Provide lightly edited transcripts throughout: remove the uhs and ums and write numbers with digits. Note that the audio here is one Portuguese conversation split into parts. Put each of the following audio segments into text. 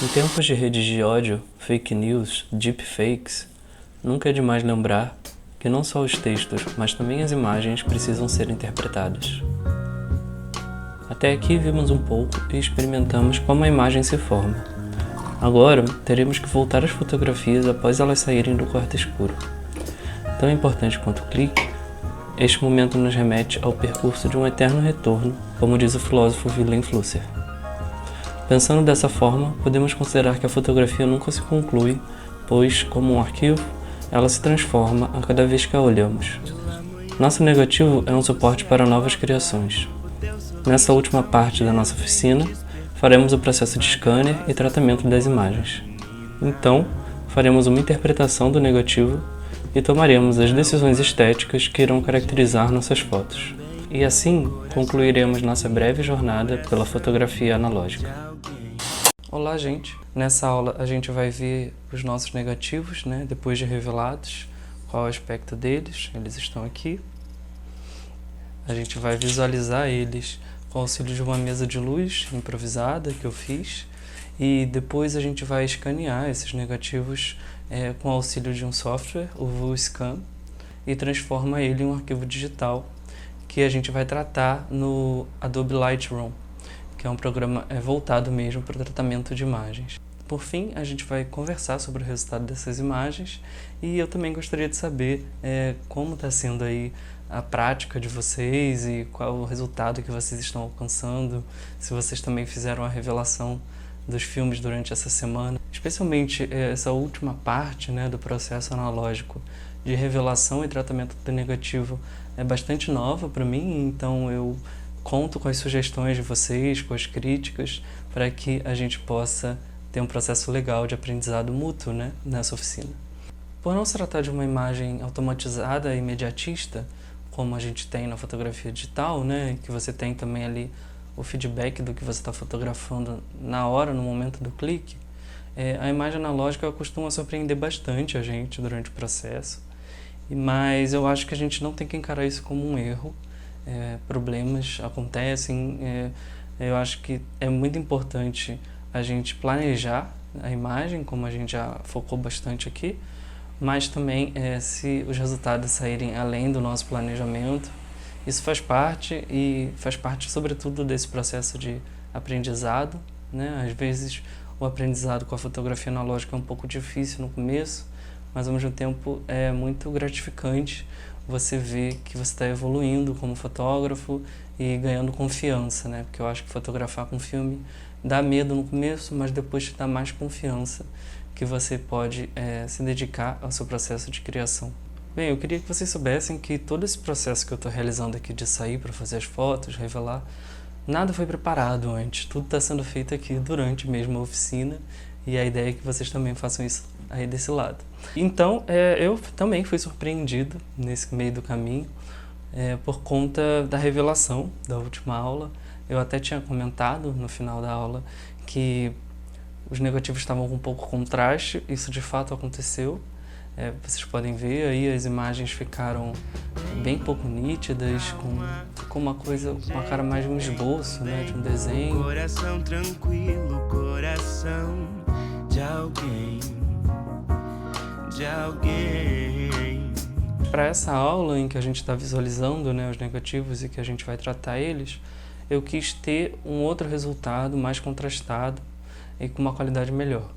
Em tempos de redes de ódio, fake news, deepfakes, nunca é demais lembrar que não só os textos, mas também as imagens precisam ser interpretadas. Até aqui vimos um pouco e experimentamos como a imagem se forma. Agora, teremos que voltar às fotografias após elas saírem do quarto escuro. Tão importante quanto o clique, este momento nos remete ao percurso de um eterno retorno, como diz o filósofo Wilhelm Flusser. Pensando dessa forma, podemos considerar que a fotografia nunca se conclui, pois, como um arquivo, ela se transforma a cada vez que a olhamos. Nosso negativo é um suporte para novas criações. Nessa última parte da nossa oficina, faremos o processo de scanner e tratamento das imagens. Então, faremos uma interpretação do negativo e tomaremos as decisões estéticas que irão caracterizar nossas fotos. E assim, concluiremos nossa breve jornada pela fotografia analógica. Olá, gente! Nessa aula a gente vai ver os nossos negativos, depois de revelados, qual é o aspecto deles, eles estão aqui. A gente vai visualizar eles com o auxílio de uma mesa de luz improvisada que eu fiz, e depois a gente vai escanear esses negativos com o auxílio de um software, o VueScan, e transforma ele em um arquivo digital que a gente vai tratar no Adobe Lightroom, que é um programa voltado mesmo para o tratamento de imagens. Por fim, a gente vai conversar sobre o resultado dessas imagens, e eu também gostaria de saber como está sendo aí a prática de vocês e qual o resultado que vocês estão alcançando, se vocês também fizeram a revelação dos filmes durante essa semana. Especialmente essa última parte do processo analógico de revelação e tratamento do negativo é bastante nova para mim, então eu conto com as sugestões de vocês, com as críticas, para que a gente possa ter um processo legal de aprendizado mútuo nessa oficina. Por não se tratar de uma imagem automatizada e imediatista, como a gente tem na fotografia digital, que você tem também ali o feedback do que você está fotografando na hora, no momento do clique, a imagem analógica costuma surpreender bastante a gente durante o processo, mas eu acho que a gente não tem que encarar isso como um erro. Problemas acontecem, eu acho que é muito importante a gente planejar a imagem, como a gente já focou bastante aqui, mas também se os resultados saírem além do nosso planejamento, isso faz parte, e faz parte sobretudo desse processo de aprendizado, Às vezes o aprendizado com a fotografia analógica é um pouco difícil no começo, mas ao mesmo tempo é muito gratificante você ver que você está evoluindo como fotógrafo e ganhando confiança, Porque eu acho que fotografar com filme dá medo no começo, mas depois te dá mais confiança que você pode se dedicar ao seu processo de criação. Bem, eu queria que vocês soubessem que todo esse processo que eu estou realizando aqui de sair para fazer as fotos, revelar, nada foi preparado antes, tudo está sendo feito aqui durante mesmo a oficina, e a ideia é que vocês também façam isso aí desse lado. Então, eu também fui surpreendido nesse meio do caminho por conta da revelação da última aula. Eu até tinha comentado no final da aula que os negativos estavam com um pouco contraste, isso de fato aconteceu. Vocês podem ver aí, as imagens ficaram bem pouco nítidas, com uma cara mais de um esboço, de um desenho. Coração tranquilo, coração de alguém. Para essa aula em que a gente está visualizando os negativos e que a gente vai tratar eles, eu quis ter um outro resultado mais contrastado e com uma qualidade melhor.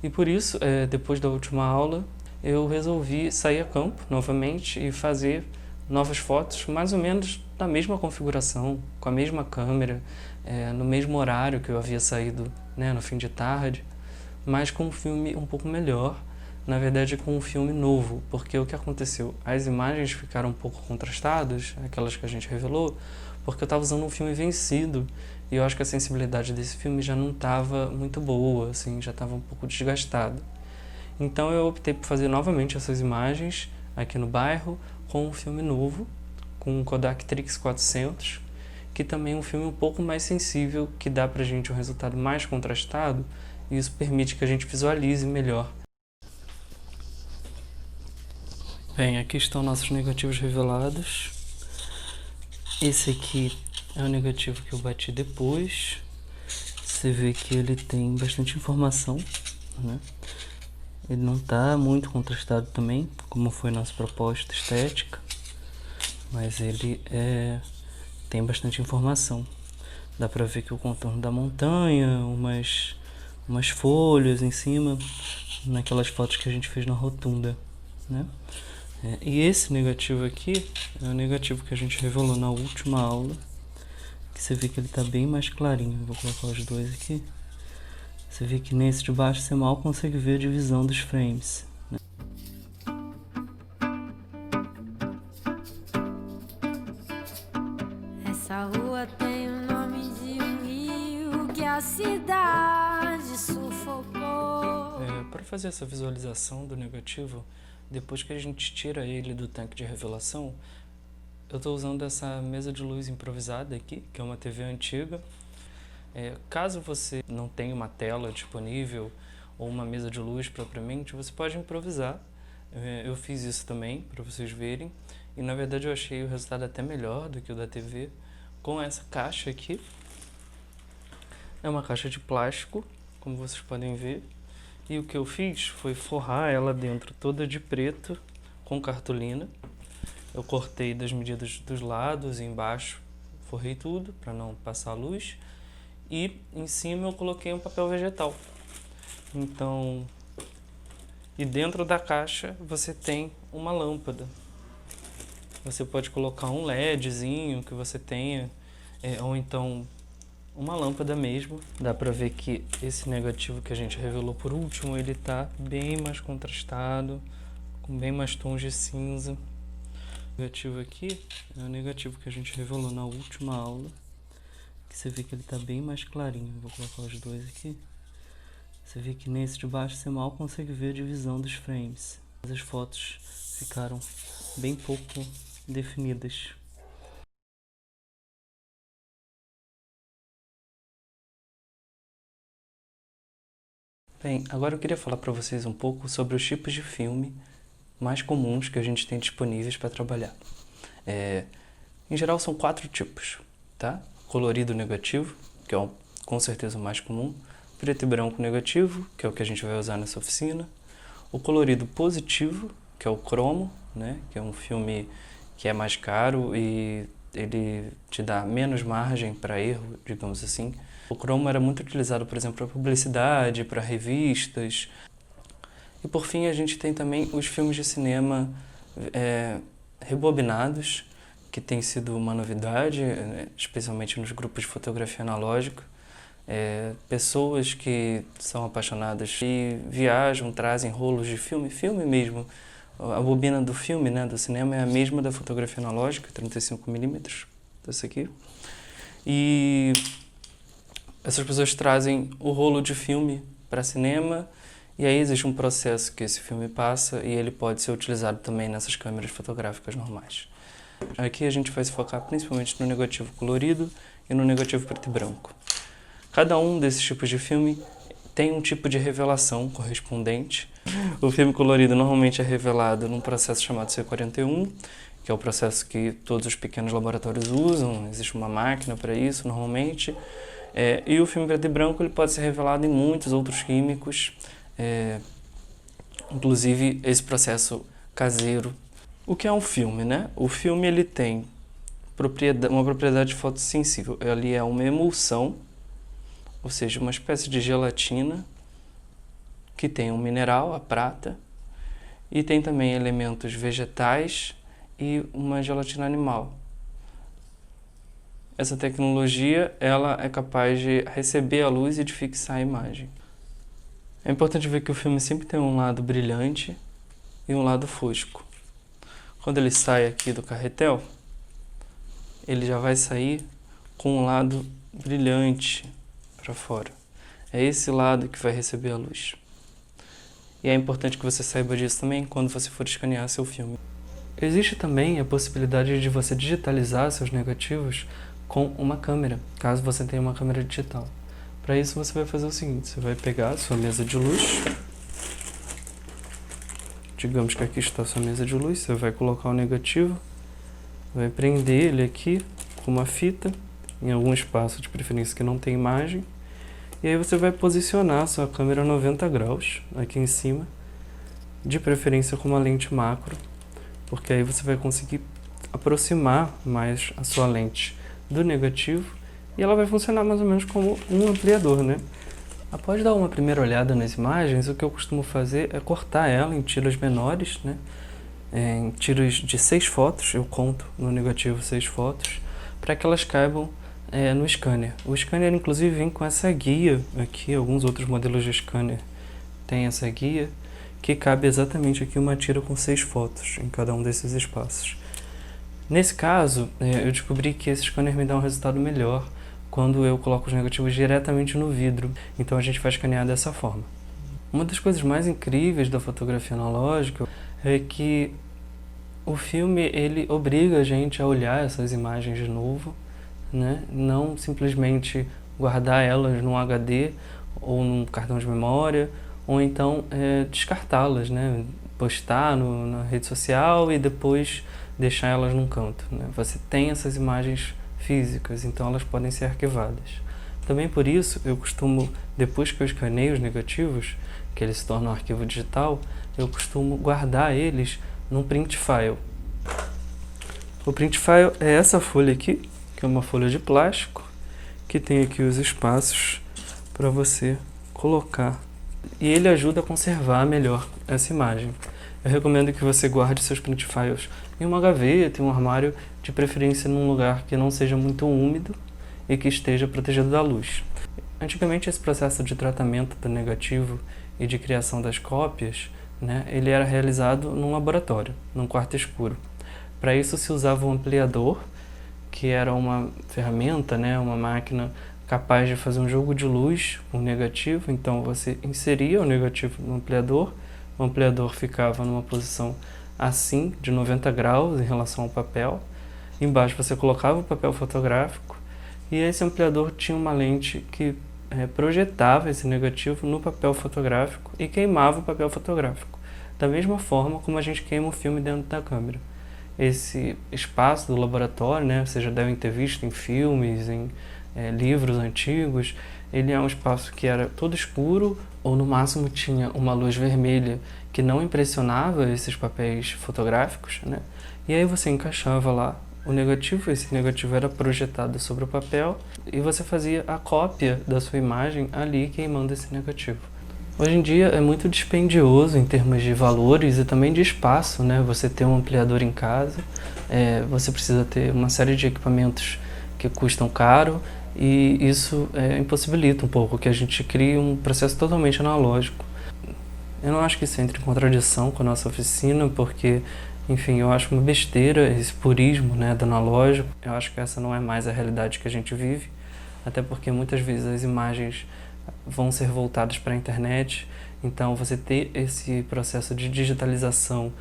E por isso, depois da última aula, eu resolvi sair a campo novamente e fazer novas fotos, mais ou menos na mesma configuração, com a mesma câmera, no mesmo horário que eu havia saído no fim de tarde, mas com um filme um pouco melhor, na verdade com um filme novo, porque o que aconteceu? As imagens ficaram um pouco contrastadas, aquelas que a gente revelou, porque eu estava usando um filme vencido, e eu acho que a sensibilidade desse filme já não estava muito boa, já estava um pouco desgastada. Então eu optei por fazer novamente essas imagens aqui no bairro, com um filme novo, com um Kodak Trix 400, que também é um filme um pouco mais sensível, que dá pra gente um resultado mais contrastado, e isso permite que a gente visualize melhor. Bem, aqui estão nossos negativos revelados. Esse aqui é o negativo que eu bati depois. Você vê que ele tem bastante informação, né? Ele não está muito contrastado também, como foi nossa proposta estética, mas ele tem bastante informação. Dá pra ver que o contorno da montanha, umas folhas em cima, naquelas fotos que a gente fez na rotunda, né? E esse negativo aqui é o negativo que a gente revelou na última aula, que você vê que ele tá bem mais clarinho. Vou colocar os dois aqui. Você vê que nesse de baixo você mal consegue ver a divisão dos frames, né? Essa rua tem o nome de um rio que a cidade sufocou. Para fazer essa visualização do negativo, depois que a gente tira ele do tanque de revelação, eu estou usando essa mesa de luz improvisada aqui, que é uma TV antiga. Caso você não tenha uma tela disponível ou uma mesa de luz propriamente, você pode improvisar. Eu fiz isso também, para vocês verem. E na verdade eu achei o resultado até melhor do que o da TV. Com essa caixa aqui. É uma caixa de plástico, como vocês podem ver. E o que eu fiz foi forrar ela dentro toda de preto com cartolina. Eu cortei das medidas dos lados e embaixo, forrei tudo para não passar luz. E em cima eu coloquei um papel vegetal. Então, e dentro da caixa você tem uma lâmpada. Você pode colocar um LEDzinho que você tenha, ou então uma lâmpada mesmo. Dá pra ver que esse negativo que a gente revelou por último, ele tá bem mais contrastado, com bem mais tons de cinza. O negativo aqui é o negativo que a gente revelou na última aula, que você vê que ele tá bem mais clarinho. Vou colocar os dois aqui. Você vê que nesse de baixo você mal consegue ver a divisão dos frames. As fotos ficaram bem pouco definidas. Bem, agora eu queria falar para vocês um pouco sobre os tipos de filme mais comuns que a gente tem disponíveis para trabalhar. Em geral são 4 tipos, tá? Colorido negativo, que é com certeza o mais comum. Preto e branco negativo, que é o que a gente vai usar nessa oficina. O colorido positivo, que é o cromo, né? Que é um filme que é mais caro e ele te dá menos margem para erro, digamos assim. O cromo era muito utilizado, por exemplo, para publicidade, para revistas. E por fim a gente tem também os filmes de cinema rebobinados, que tem sido uma novidade, especialmente nos grupos de fotografia analógica. Pessoas que são apaixonadas e viajam, trazem rolos de filme mesmo. A bobina do filme, né, do cinema, é a mesma da fotografia analógica, 35mm, essa aqui. E essas pessoas trazem o rolo de filme para cinema, e aí existe um processo que esse filme passa e ele pode ser utilizado também nessas câmeras fotográficas normais. Aqui a gente vai se focar principalmente no negativo colorido e no negativo preto e branco. Cada um desses tipos de filme tem um tipo de revelação correspondente. O filme colorido normalmente é revelado num processo chamado C41, que é o processo que todos os pequenos laboratórios usam, existe uma máquina para isso normalmente. E o filme preto e branco ele pode ser revelado em muitos outros químicos, inclusive esse processo caseiro. O que é um filme, né? O filme ele tem uma propriedade fotossensível. Ele é uma emulsão, ou seja, uma espécie de gelatina que tem um mineral, a prata, e tem também elementos vegetais e uma gelatina animal. Essa tecnologia ela é capaz de receber a luz e de fixar a imagem. É importante ver que o filme sempre tem um lado brilhante e um lado fosco. Quando ele sai aqui do carretel, ele já vai sair com um lado brilhante para fora. É esse lado que vai receber a luz. E é importante que você saiba disso também quando você for escanear seu filme. Existe também a possibilidade de você digitalizar seus negativos com uma câmera, caso você tenha uma câmera digital. Para isso você vai fazer o seguinte, você vai pegar a sua mesa de luz, digamos que aqui está a sua mesa de luz, você vai colocar o negativo, vai prender ele aqui com uma fita, em algum espaço de preferência que não tem imagem, E aí você vai posicionar a sua câmera 90 graus aqui em cima, de preferência com uma lente macro, porque aí você vai conseguir aproximar mais a sua lente do negativo e ela vai funcionar mais ou menos como um ampliador, né? Após dar uma primeira olhada nas imagens, o que eu costumo fazer é cortar ela em tiras menores, né? Em tiras de 6 fotos, eu conto no negativo 6 fotos, para que elas caibam no scanner. O scanner, inclusive, vem com essa guia aqui, alguns outros modelos de scanner têm essa guia, que cabe exatamente aqui uma tira com 6 fotos em cada um desses espaços. Nesse caso, eu descobri que esse scanner me dá um resultado melhor quando eu coloco os negativos diretamente no vidro, então a gente vai escanear dessa forma. Uma das coisas mais incríveis da fotografia analógica é que o filme ele obriga a gente a olhar essas imagens de novo, né? Não simplesmente guardar elas num HD ou num cartão de memória, ou então descartá-las, né? Postar na rede social e depois deixar elas num canto, né? Você tem essas imagens físicas, então elas podem ser arquivadas. Também por isso, eu costumo, depois que eu escaneio os negativos, que eles se tornam um arquivo digital, eu costumo guardar eles num print file. O print file é essa folha aqui, que é uma folha de plástico, que tem aqui os espaços para você colocar. E ele ajuda a conservar melhor essa imagem. Eu recomendo que você guarde seus print files em uma gaveta, em um armário, de preferência num lugar que não seja muito úmido e que esteja protegido da luz. Antigamente, esse processo de tratamento do negativo e de criação das cópias, né, ele era realizado num laboratório, num quarto escuro. Para isso se usava um ampliador, que era uma ferramenta, né, uma máquina capaz de fazer um jogo de luz com o negativo. Então você inseria o negativo no ampliador, o ampliador ficava numa posição assim, de 90 graus em relação ao papel. Embaixo você colocava o papel fotográfico e esse ampliador tinha uma lente que projetava esse negativo no papel fotográfico e queimava o papel fotográfico, da mesma forma como a gente queima o filme dentro da câmera. Esse espaço do laboratório, né, vocês já devem ter visto em filmes, em livros antigos, ele é um espaço que era todo escuro ou no máximo tinha uma luz vermelha que não impressionava esses papéis fotográficos, né? E aí você encaixava lá o negativo, esse negativo era projetado sobre o papel e você fazia a cópia da sua imagem ali queimando esse negativo. Hoje em dia é muito dispendioso em termos de valores e também de espaço, né? Você ter um ampliador em casa, você precisa ter uma série de equipamentos que custam caro e isso impossibilita um pouco que a gente crie um processo totalmente analógico. Eu não acho que isso entre em contradição com a nossa oficina, porque, enfim, eu acho uma besteira esse purismo, né, do analógico. Eu acho que essa não é mais a realidade que a gente vive, até porque muitas vezes as imagens vão ser voltadas para a internet, então você ter esse processo de digitalização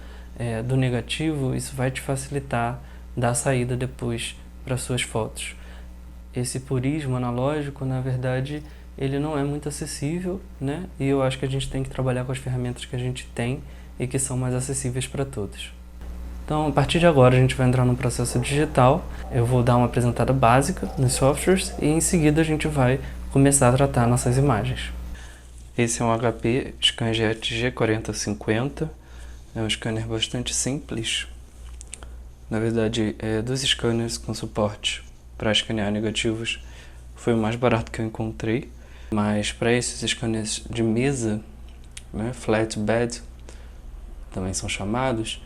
do negativo, isso vai te facilitar dar saída depois para suas fotos. Esse purismo analógico, na verdade, ele não é muito acessível, né? E eu acho que a gente tem que trabalhar com as ferramentas que a gente tem e que são mais acessíveis para todos. Então, a partir de agora, a gente vai entrar no processo digital. Eu vou dar uma apresentada básica nos softwares e em seguida a gente vai começar a tratar nossas imagens. Esse é um HP Scanjet G4050. É um scanner bastante simples. Na verdade, dos scanners com suporte para escanear negativos foi o mais barato que eu encontrei. Mas para esses scanners de mesa, né, flatbed, também são chamados,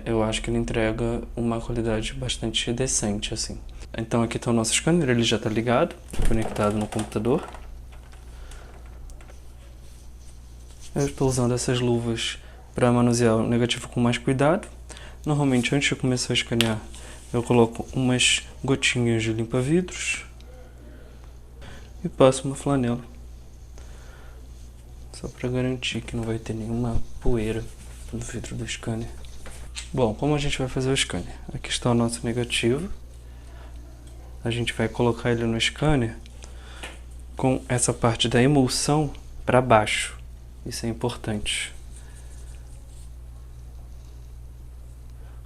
eu acho que ele entrega uma qualidade bastante decente, assim. Então aqui está o nosso scanner, ele já está ligado, conectado no computador. Eu estou usando essas luvas para manusear o negativo com mais cuidado. Normalmente, antes de começar a escanear, eu coloco umas gotinhas de limpa-vidros e passo uma flanela, só para garantir que não vai ter nenhuma poeira no vidro do scanner. Bom, como a gente vai fazer o scanner? Aqui está o nosso negativo. A gente vai colocar ele no scanner com essa parte da emulsão para baixo. Isso é importante.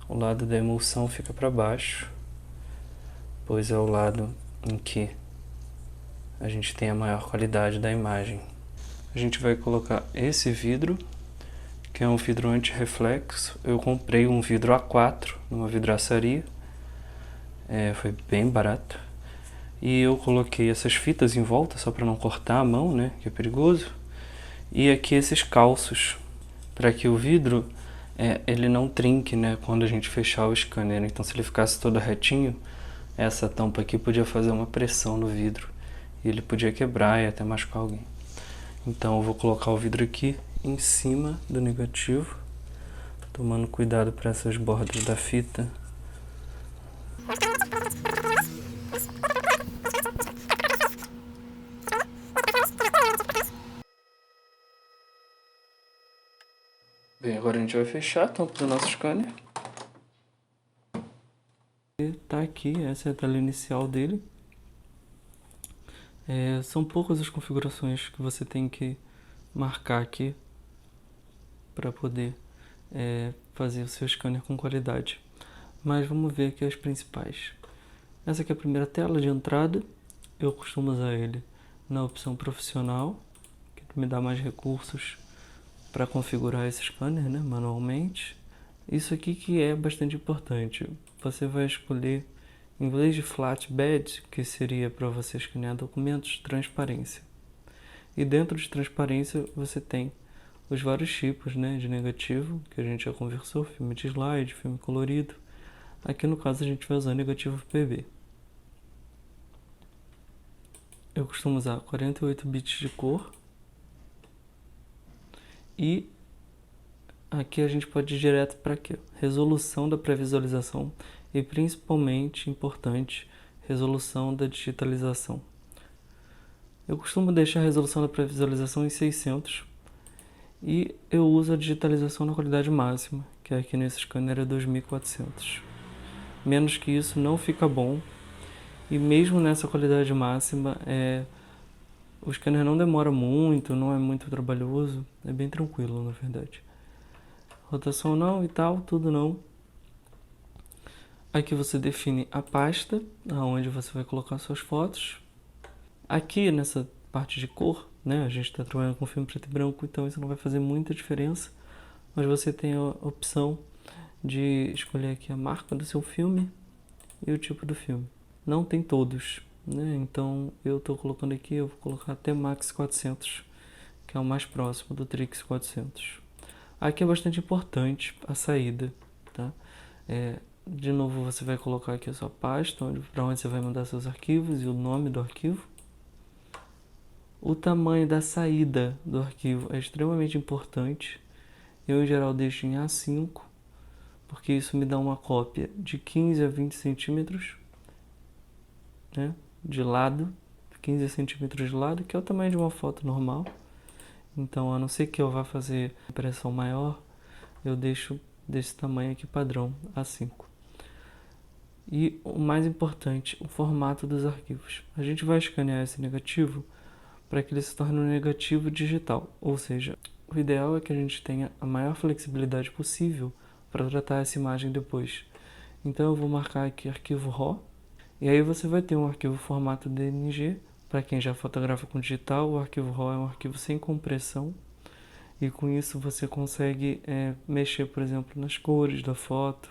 O lado da emulsão fica para baixo, pois é o lado em que a gente tem a maior qualidade da imagem. A gente vai colocar esse vidro, que é um vidro anti-reflexo. Eu comprei um vidro A4 numa vidraçaria, foi bem barato. E eu coloquei essas fitas em volta, só para não cortar a mão, né, que é perigoso. E aqui esses calços, para que o vidro ele não trinque, né, quando a gente fechar o scanner. Então, se ele ficasse todo retinho, essa tampa aqui podia fazer uma pressão no vidro e ele podia quebrar e até machucar alguém. Então eu vou colocar o vidro aqui em cima do negativo, tomando cuidado para essas bordas da fita. Bem, agora a gente vai fechar a tampa do nosso scanner. E tá aqui, essa é a tela inicial dele. São poucas as configurações que você tem que marcar aqui para poder fazer o seu scanner com qualidade. Mas vamos ver aqui as principais. Essa aqui é a primeira tela de entrada. Eu costumo usar ele na opção profissional, que me dá mais recursos para configurar esse scanner, né, manualmente. Isso aqui que é bastante importante. Você vai escolher, em vez de flatbed, que seria para você escanear documentos, transparência. E dentro de transparência você tem os vários tipos, né, de negativo, que a gente já conversou, filme de slide, filme colorido. Aqui no caso a gente vai usar negativo PB. Eu costumo usar 48 bits de cor. E aqui a gente pode ir direto para aqui, resolução da pré-visualização e principalmente importante, resolução da digitalização. Eu costumo deixar a resolução da pré-visualização em 600 e eu uso a digitalização na qualidade máxima, que aqui nesse scanner é 2400. Menos que isso não fica bom, e mesmo nessa qualidade máxima o scanner não demora muito, não é muito trabalhoso, é bem tranquilo na verdade. Rotação não e tal, tudo não. Aqui você define a pasta, aonde você vai colocar suas fotos. Aqui nessa parte de cor, né, a gente está trabalhando com filme preto e branco, então isso não vai fazer muita diferença. Mas você tem a opção de escolher aqui a marca do seu filme e o tipo do filme. Não tem todos, né? Então eu estou colocando aqui, eu vou colocar até Max 400, que é o mais próximo do Trix 400. Aqui é bastante importante a saída, tá? De novo você vai colocar aqui a sua pasta, para onde você vai mandar seus arquivos e o nome do arquivo. O tamanho da saída do arquivo é extremamente importante. Eu em geral deixo em A5, porque isso me dá uma cópia de 15 a 20 centímetros, né, de lado, 15 centímetros de lado, que é o tamanho de uma foto normal. Então, a não ser que eu vá fazer impressão maior, eu deixo desse tamanho aqui padrão, A5. E o mais importante, o formato dos arquivos. A gente vai escanear esse negativo para que ele se torne um negativo digital, ou seja, o ideal é que a gente tenha a maior flexibilidade possível para tratar essa imagem depois. Então eu vou marcar aqui arquivo RAW, e aí você vai ter um arquivo formato DNG. Para quem já fotografa com digital, o arquivo RAW é um arquivo sem compressão, e com isso você consegue mexer, por exemplo, nas cores da foto,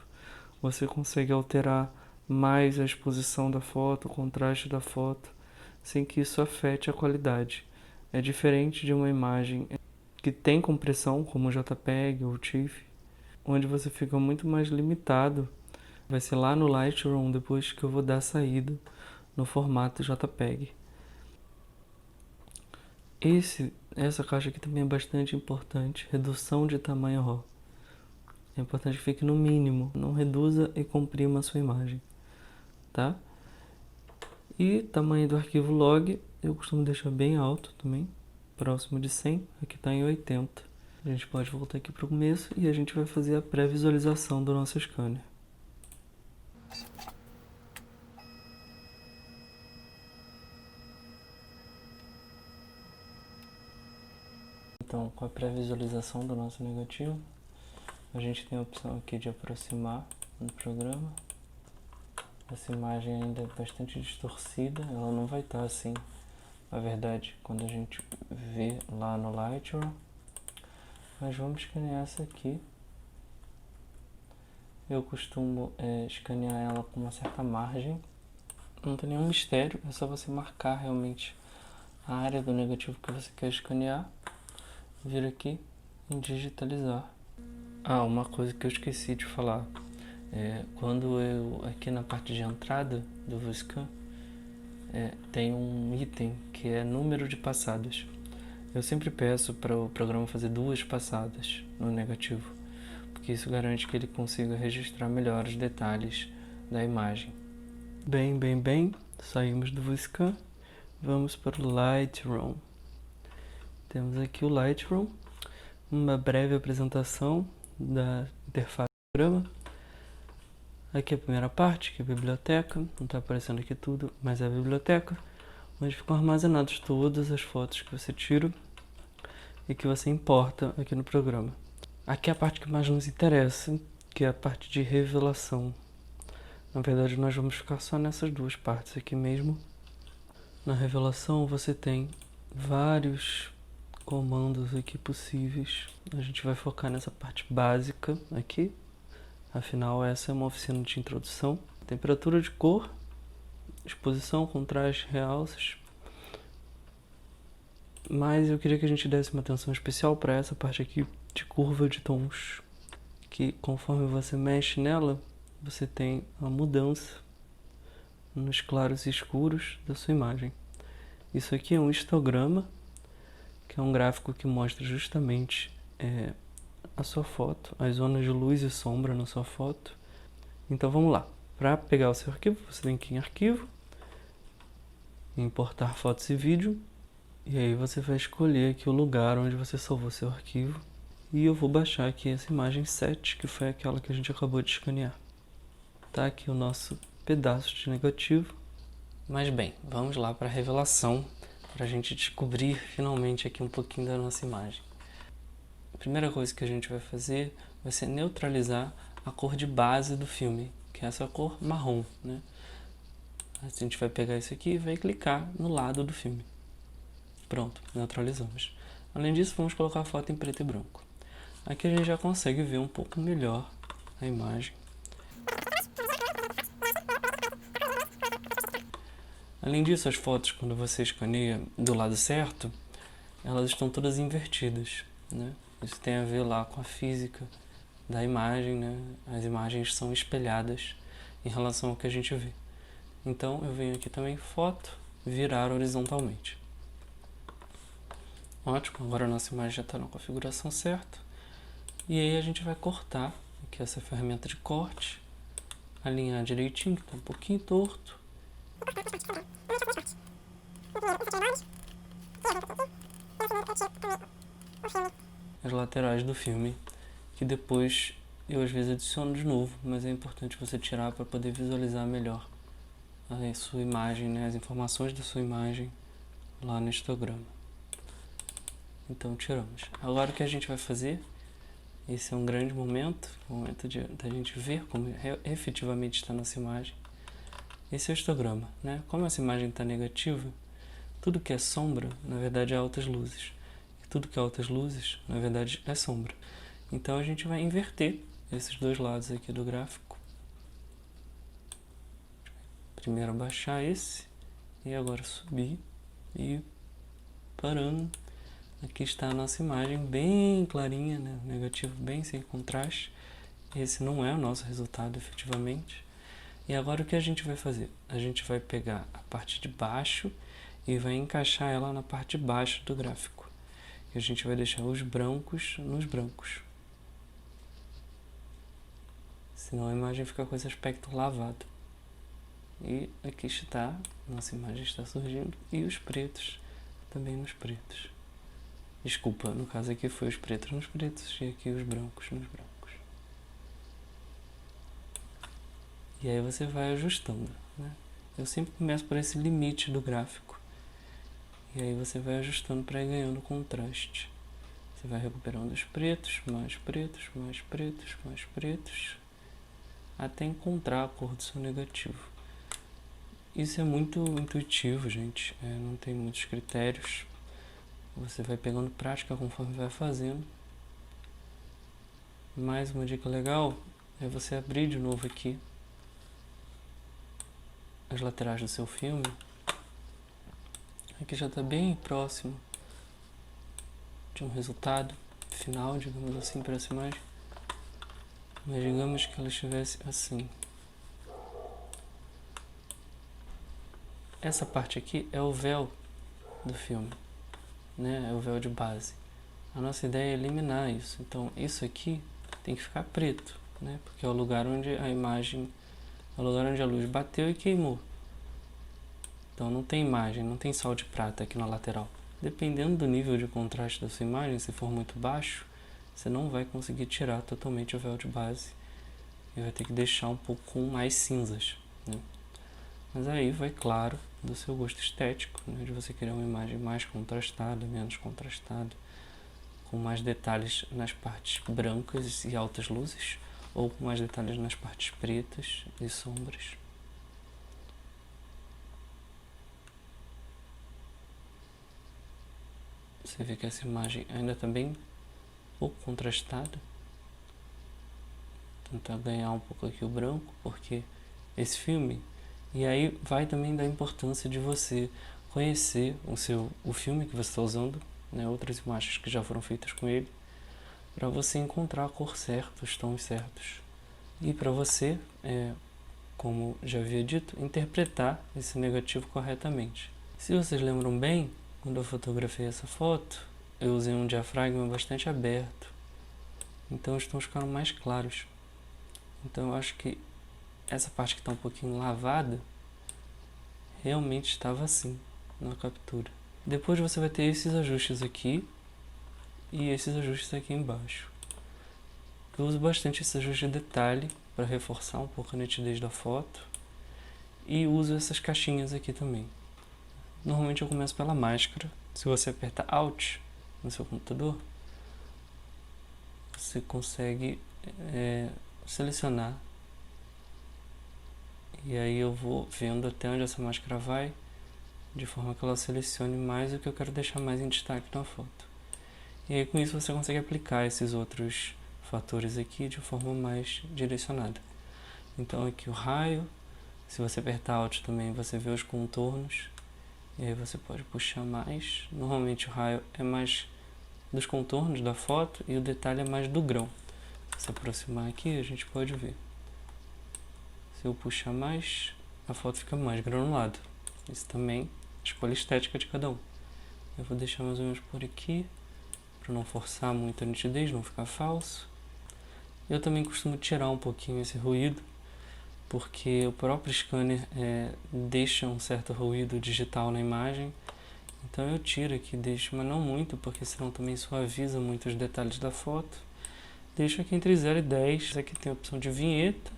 você consegue alterar mais a exposição da foto, o contraste da foto, sem que isso afete a qualidade. É diferente de uma imagem que tem compressão, como o JPEG ou o TIFF, onde você fica muito mais limitado. Vai ser lá no Lightroom, depois que eu vou dar a saída no formato JPEG. Essa caixa aqui também é bastante importante, redução de tamanho RAW. É importante que fique no mínimo, não reduza e comprima a sua imagem, tá? E tamanho do arquivo log, eu costumo deixar bem alto também, próximo de 100, aqui está em 80. A gente pode voltar aqui para o começo e a gente vai fazer a pré-visualização do nosso scanner. Então, com a pré-visualização do nosso negativo, a gente tem a opção aqui de aproximar no programa. Essa imagem ainda é bastante distorcida, ela não vai estar assim na verdade, quando a gente vê lá no Lightroom. Mas vamos escanear essa aqui. Eu costumo escanear ela com uma certa margem. Não tem nenhum mistério, é só você marcar realmente a área do negativo que você quer escanear. Vir aqui em digitalizar. Ah, uma coisa que eu esqueci de falar. Quando eu, aqui na parte de entrada do VSCAN, tem um item que é número de passadas. Eu sempre peço para o programa fazer 2 passadas no negativo, porque isso garante que ele consiga registrar melhor os detalhes da imagem. Bem, saímos do VSCAN, vamos para o Lightroom. Temos aqui o Lightroom, uma breve apresentação da interface do programa. Aqui é a primeira parte, que é a biblioteca, não está aparecendo aqui tudo, mas é a biblioteca, onde ficam armazenadas todas as fotos que você tira e que você importa aqui no programa. Aqui é a parte que mais nos interessa, que é a parte de revelação. Na verdade, nós vamos ficar só nessas 2 partes aqui mesmo. Na revelação você tem vários comandos aqui possíveis. A gente vai focar nessa parte básica aqui. Afinal, essa é uma oficina de introdução. Temperatura de cor, exposição, contraste, realças. Mas eu queria que a gente desse uma atenção especial para essa parte aqui de curva de tons. Que conforme você mexe nela, você tem a mudança nos claros e escuros da sua imagem. Isso aqui é um histograma, que é um gráfico que mostra justamente a sua foto, as zonas de luz e sombra na sua foto. Então vamos lá. Para pegar o seu arquivo, você tem que ir em arquivo, importar fotos e vídeo, e aí você vai escolher aqui o lugar onde você salvou seu arquivo. E eu vou baixar aqui essa imagem 7, que foi aquela que a gente acabou de escanear. Tá aqui o nosso pedaço de negativo. Mas bem, vamos lá para a revelação, para a gente descobrir finalmente aqui um pouquinho da nossa imagem. A primeira coisa que a gente vai fazer vai ser neutralizar a cor de base do filme, que é essa cor marrom, né? A gente vai pegar isso aqui e vai clicar no lado do filme. Pronto, neutralizamos. Além disso, vamos colocar a foto em preto e branco. Aqui a gente já consegue ver um pouco melhor a imagem. Além disso, as fotos, quando você escaneia do lado certo, elas estão todas invertidas, né? Isso tem a ver lá com a física da imagem, né? As imagens são espelhadas em relação ao que a gente vê. Então, eu venho aqui também, foto, virar horizontalmente. Ótimo, agora a nossa imagem já está na configuração certa. E aí a gente vai cortar aqui essa ferramenta de corte, alinhar direitinho, que está um pouquinho torto. As laterais do filme, que depois eu às vezes adiciono de novo, mas é importante você tirar para poder visualizar melhor a sua imagem, né? As informações da sua imagem lá no histograma. Então tiramos. Agora o que a gente vai fazer, esse é um grande momento, o momento da gente ver como efetivamente está a nossa imagem. Esse é o histograma, né? Como essa imagem está negativa, tudo que é sombra, na verdade é altas luzes. E tudo que é altas luzes, na verdade é sombra. Então a gente vai inverter esses 2 lados aqui do gráfico. Primeiro abaixar esse, e agora subir e parando. Aqui está a nossa imagem bem clarinha, né? Negativo bem sem contraste. Esse não é o nosso resultado efetivamente. E agora o que a gente vai fazer? A gente vai pegar a parte de baixo e vai encaixar ela na parte de baixo do gráfico. E a gente vai deixar os brancos nos brancos. Senão a imagem fica com esse aspecto lavado. E aqui está, nossa imagem está surgindo. E os pretos também nos pretos. Desculpa, no caso aqui foi os pretos nos pretos e aqui os brancos nos brancos. E aí você vai ajustando, né? Eu sempre começo por esse limite do gráfico. E aí você vai ajustando para ir ganhando contraste. Você vai recuperando os pretos, mais pretos, mais pretos, mais pretos, até encontrar a cor do seu negativo. Isso é muito intuitivo, gente. Não tem muitos critérios. Você vai pegando prática conforme vai fazendo. Mais uma dica legal é você abrir de novo aqui as laterais do seu filme. Aqui já está bem próximo de um resultado final, digamos assim, para essa imagem. Mas digamos que ela estivesse assim. Essa parte aqui é o véu do filme, né? É o véu de base. A nossa ideia é eliminar isso. Então isso aqui tem que ficar preto, né? Porque é o lugar onde a imagem, é o lugar onde a luz bateu e queimou. Então não tem imagem, não tem sol de prata aqui na lateral. Dependendo do nível de contraste da sua imagem, se for muito baixo, você não vai conseguir tirar totalmente o véu de base e vai ter que deixar um pouco com mais cinzas, né? Mas aí vai, claro, do seu gosto estético, né? De você querer uma imagem mais contrastada, menos contrastada, com mais detalhes nas partes brancas e altas luzes, ou com mais detalhes nas partes pretas e sombras. Você vê que essa imagem ainda está bem pouco contrastada. Tentar ganhar um pouco aqui o branco, porque esse filme... E aí vai também da importância de você conhecer o filme que você está usando, né, outras imagens que já foram feitas com ele, para você encontrar a cor certa, os tons certos. E para você, como já havia dito, interpretar esse negativo corretamente. Se vocês lembram bem, quando eu fotografei essa foto, eu usei um diafragma bastante aberto, então os tons ficaram mais claros. Então eu acho que essa parte que está um pouquinho lavada realmente estava assim na captura. Depois você vai ter esses ajustes aqui e esses ajustes aqui embaixo. Eu uso bastante esse ajuste de detalhe para reforçar um pouco a nitidez da foto e uso essas caixinhas aqui também. Normalmente eu começo pela máscara. Se você aperta Alt no seu computador, você consegue selecionar. E aí eu vou vendo até onde essa máscara vai, de forma que ela selecione mais o que eu quero deixar mais em destaque na foto. E aí com isso você consegue aplicar esses outros fatores aqui de forma mais direcionada. Então aqui o raio, se você apertar Alt também você vê os contornos, e aí você pode puxar mais. Normalmente o raio é mais dos contornos da foto e o detalhe é mais do grão. Se aproximar aqui a gente pode ver. Se eu puxar mais, a foto fica mais granulada. Isso também é escolha estética de cada um. Eu vou deixar mais ou menos por aqui, para não forçar muito a nitidez, não ficar falso. Eu também costumo tirar um pouquinho esse ruído, porque o próprio scanner deixa um certo ruído digital na imagem. Então eu tiro aqui, deixo, mas não muito, porque senão também suaviza muito os detalhes da foto. Deixo aqui entre 0 e 10. Aqui tem a opção de vinheta.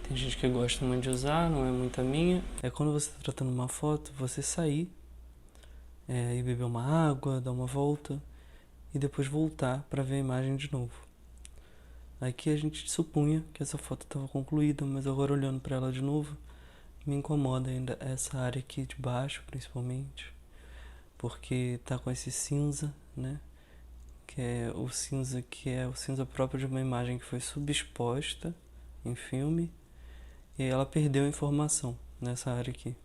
Tem gente que gosta muito de usar, não é muito a minha. É quando você está tratando uma foto, você sair e beber uma água, dar uma volta e depois voltar para ver a imagem de novo. Aqui a gente supunha que essa foto estava concluída, mas agora olhando para ela de novo, me incomoda ainda essa área aqui de baixo, principalmente, porque tá com esse cinza, né? Que é o cinza próprio de uma imagem que foi subexposta em filme. E aí ela perdeu a informação nessa área aqui.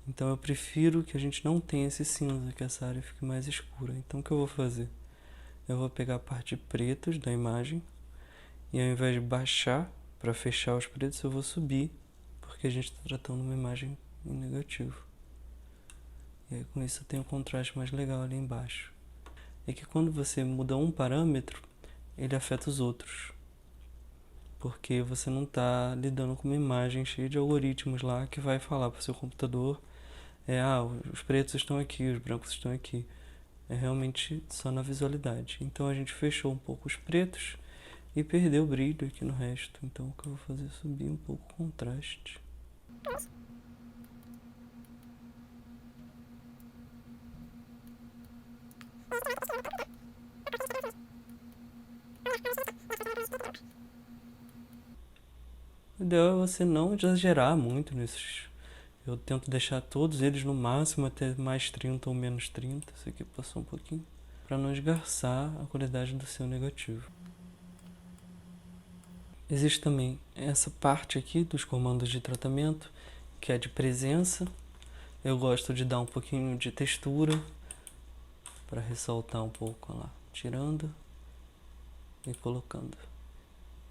Então eu prefiro que a gente não tenha esse cinza, que essa área fique mais escura. Então o que eu vou fazer? Eu vou pegar a parte pretos da imagem e ao invés de baixar para fechar os pretos, eu vou subir, porque a gente está tratando uma imagem em negativo. E aí com isso eu tenho um contraste mais legal ali embaixo. É que quando você muda um parâmetro, ele afeta os outros. Porque você não está lidando com uma imagem cheia de algoritmos lá que vai falar para o seu computador os pretos estão aqui, os brancos estão aqui. É realmente só na visualidade. Então a gente fechou um pouco os pretos e perdeu o brilho aqui no resto. Então o que eu vou fazer é subir um pouco o contraste. ideal é você não exagerar muito nesses. Eu tento deixar todos eles no máximo até mais 30 ou menos 30. Esse aqui passou um pouquinho. Para não esgarçar a qualidade do seu negativo. Existe também essa parte aqui dos comandos de tratamento, que é de presença. Eu gosto de dar um pouquinho de textura para ressaltar um pouco, olha lá, tirando e colocando.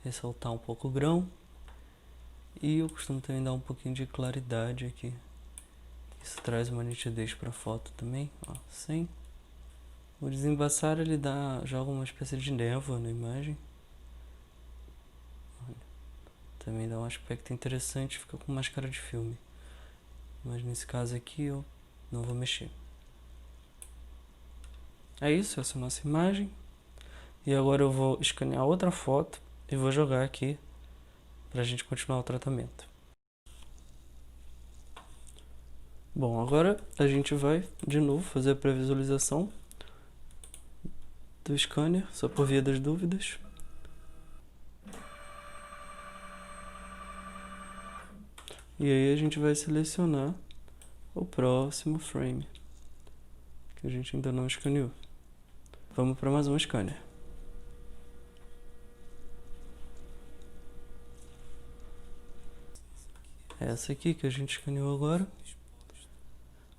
Ressaltar um pouco o grão. E eu costumo também dar um pouquinho de claridade aqui. Isso traz uma nitidez para a foto também, ó, sem. O desembaçar ele joga uma espécie de névoa na imagem. Olha, também dá um aspecto interessante, fica com mais cara de filme. Mas nesse caso aqui eu não vou mexer. É isso, essa é a nossa imagem. E agora eu vou escanear outra foto e vou jogar aqui para a gente continuar o tratamento. Bom, agora a gente vai de novo fazer a pré-visualização do scanner, só por via das dúvidas. E aí a gente vai selecionar o próximo frame, que a gente ainda não escaneou. Vamos para mais um scanner. Essa aqui que a gente escaneou agora.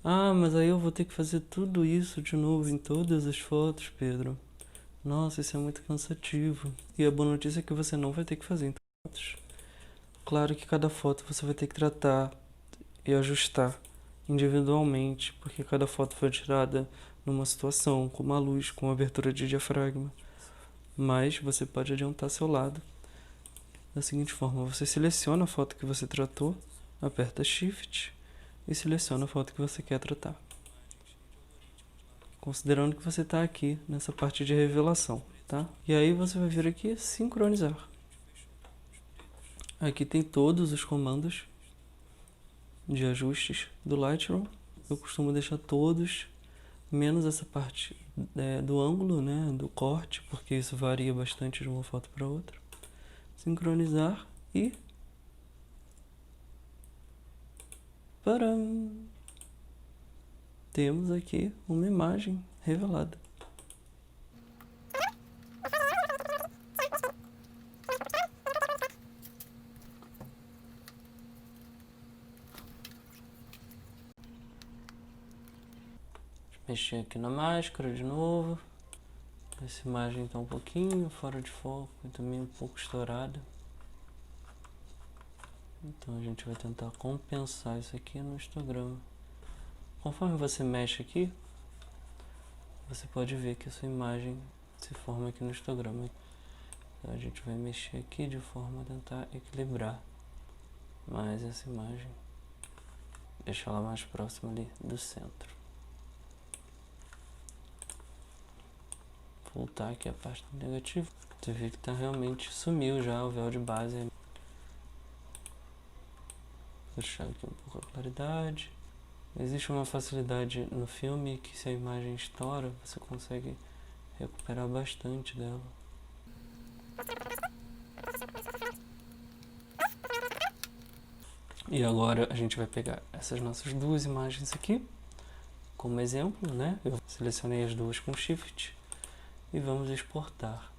Ah, mas aí eu vou ter que fazer tudo isso de novo em todas as fotos, Pedro. Nossa, isso é muito cansativo. E a boa notícia é que você não vai ter que fazer em todas as fotos. Claro que cada foto você vai ter que tratar e ajustar individualmente, porque cada foto foi tirada numa situação, com uma luz, com uma abertura de diafragma. Mas você pode adiantar seu lado da seguinte forma: você seleciona a foto que você tratou, aperta Shift e seleciona a foto que você quer tratar, considerando que você está aqui nessa parte de revelação, tá? E aí você vai vir aqui sincronizar. Aqui tem todos os comandos de ajustes do Lightroom. Eu costumo deixar todos, menos essa parte do ângulo, né, do corte, porque isso varia bastante de uma foto para outra. Sincronizar e... Param! Temos aqui uma imagem revelada. Mexer aqui na máscara de novo. Essa imagem está um pouquinho fora de foco e também um pouco estourada. Então a gente vai tentar compensar isso aqui no histograma. Conforme você mexe aqui, você pode ver que a sua imagem se forma aqui no histograma. Então a gente vai mexer aqui de forma a tentar equilibrar mais essa imagem. Deixar ela mais próxima ali do centro. Voltar aqui a parte do negativo. Você vê que realmente sumiu já o véu de base. Deixar aqui um pouco a claridade. Existe uma facilidade no filme que, se a imagem estoura, você consegue recuperar bastante dela. E agora a gente vai pegar essas nossas duas imagens aqui como exemplo, né? Eu selecionei as duas com Shift e vamos exportar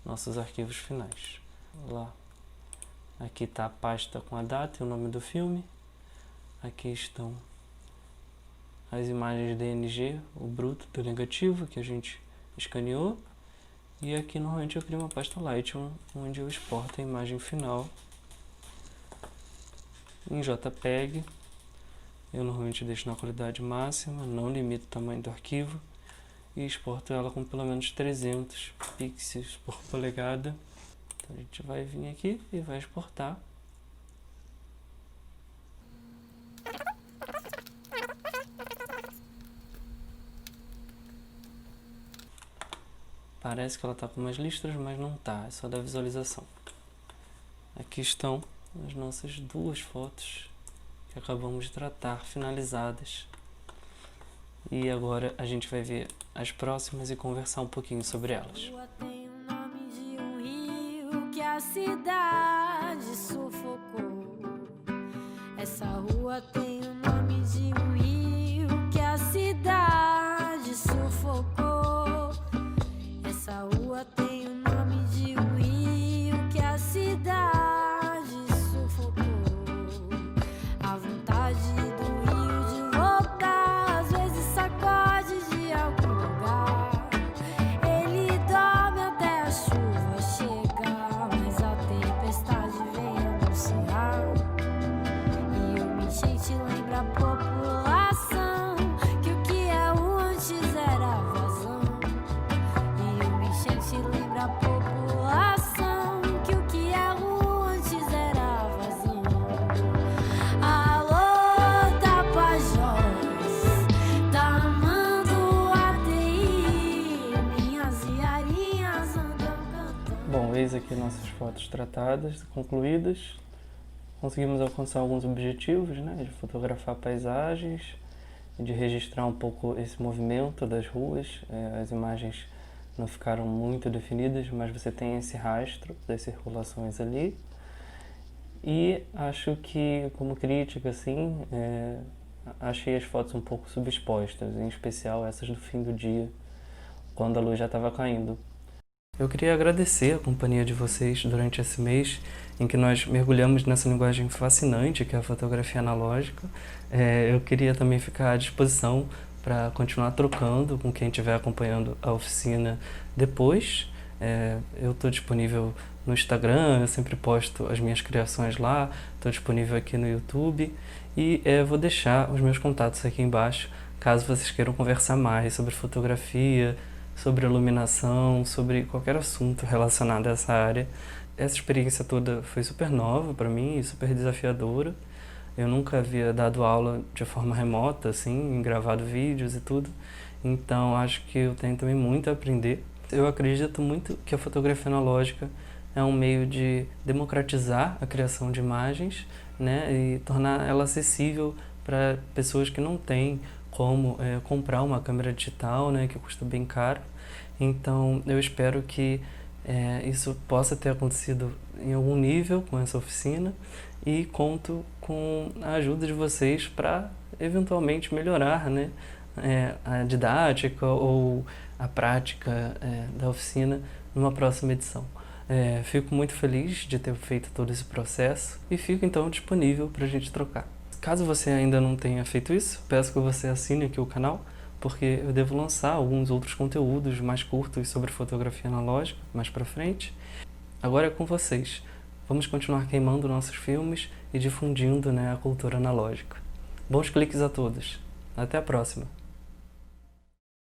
nossos arquivos finais. Lá. Aqui está a pasta com a data e o nome do filme. Aqui estão as imagens DNG, o bruto do negativo que a gente escaneou. E aqui normalmente eu crio uma pasta Lightroom, onde eu exporto a imagem final em JPEG. Eu normalmente deixo na qualidade máxima, não limito o tamanho do arquivo. E exporto ela com pelo menos 300 pixels por polegada. Então a gente vai vir aqui e vai exportar. Parece que ela está com umas listras, mas não está, é só da visualização. Aqui estão as nossas duas fotos que acabamos de tratar, finalizadas. E agora a gente vai ver as próximas e conversar um pouquinho sobre elas. Tem o nome de um rio que a cidade sufocou. Essa rua tem o nome de um rio que a cidade sufocou. Essa rua tem o nome de um rio que a cidade sufocou. A vontade do rio de voltar às vezes sacode de algum lugar. Ele dorme até a chuva chegar, mas a tempestade vem anunciar. E uma enchente lembra a população que o que é o antes era vazão. E uma enchente lembra a população que o que é o antes era vazão. Alô, Tapajós, tá amando a TI, minhas iarinhas andam cantando. Bom, eis aqui nossas fotos tratadas, concluídas. Conseguimos alcançar alguns objetivos, né? De fotografar paisagens, de registrar um pouco esse movimento das ruas. As imagens não ficaram muito definidas, mas você tem esse rastro das circulações ali. E acho que, como crítica, assim, achei as fotos um pouco subexpostas, em especial essas do fim do dia, quando a luz já estava caindo. Eu queria agradecer a companhia de vocês durante esse mês em que nós mergulhamos nessa linguagem fascinante que é a fotografia analógica. Eu queria também ficar à disposição para continuar trocando com quem estiver acompanhando a oficina depois. Eu estou disponível no Instagram, eu sempre posto as minhas criações lá, estou disponível aqui no YouTube e vou deixar os meus contatos aqui embaixo, caso vocês queiram conversar mais sobre fotografia, sobre iluminação, sobre qualquer assunto relacionado a essa área. Essa experiência toda foi super nova para mim e super desafiadora. Eu nunca havia dado aula de forma remota, assim, gravado vídeos e tudo. Então acho que eu tenho também muito a aprender. Eu acredito muito que a fotografia analógica é um meio de democratizar a criação de imagens, né, e tornar ela acessível para pessoas que não têm como comprar uma câmera digital, né, que custa bem caro. Então eu espero que isso possa ter acontecido em algum nível com essa oficina e conto com a ajuda de vocês para eventualmente melhorar, né, a didática ou a prática da oficina numa próxima edição. Fico muito feliz de ter feito todo esse processo e fico então disponível para a gente trocar. Caso você ainda não tenha feito isso, peço que você assine aqui o canal, porque eu devo lançar alguns outros conteúdos mais curtos sobre fotografia analógica mais pra frente. Agora é com vocês. Vamos continuar queimando nossos filmes e difundindo, né, a cultura analógica. Bons cliques a todos. Até a próxima.